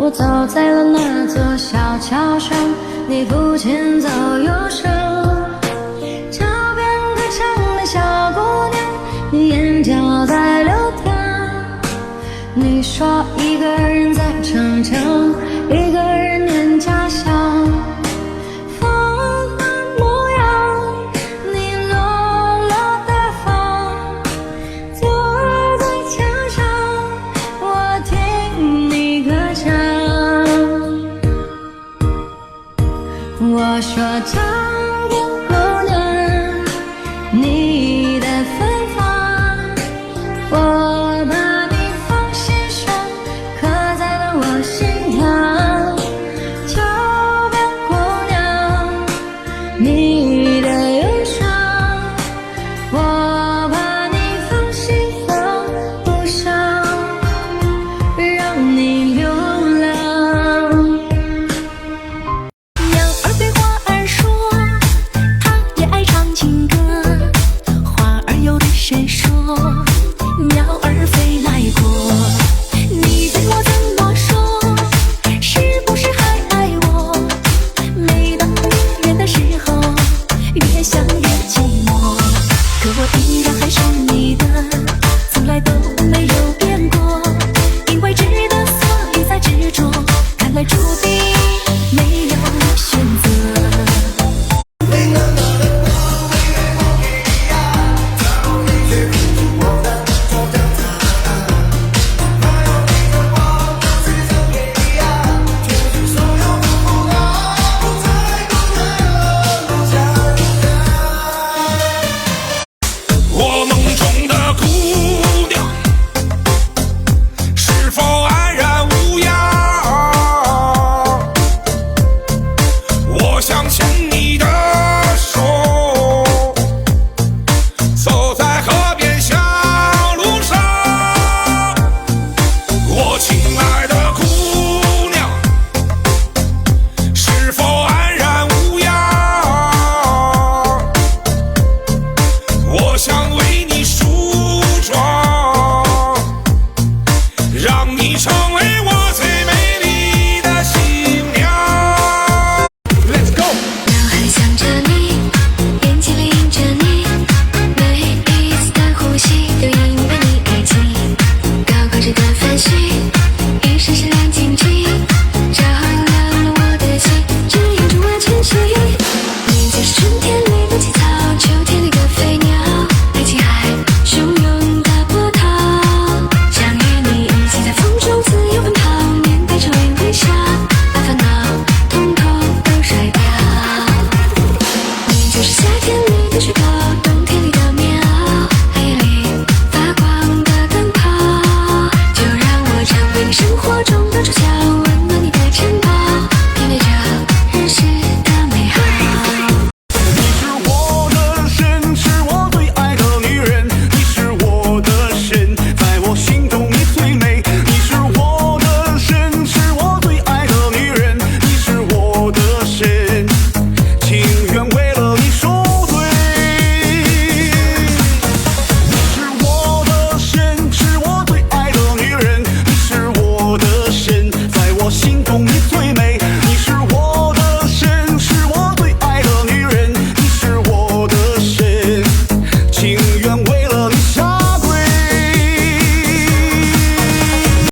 我走在了那座小桥上，你不见走右手。桥边歌唱的小姑娘，你眼角在流淌。你说一个人在逞强，一个人念家乡。风的模样，你落落大方。坐在墙上，我听你歌唱。我说唱的姑娘，你的芬芳，我把你放心上，刻在了我心上。桥边姑娘，你的忧伤，我把你放心放不下，让你流浪。鸟儿对花儿说，它也爱唱情歌。花儿又对谁说，鸟儿飞来过。你对我怎么说？是不是还爱我？每当你远的时候，越想越寂寞。可我依然还是你的，从来都没有变过。因为值得，所以才执着。看来注定没有选择。我梦中的姑娘，是否安然无恙？我想牵你的手，走在河边小路上。我亲爱的姑娘，是否安然无恙？我想为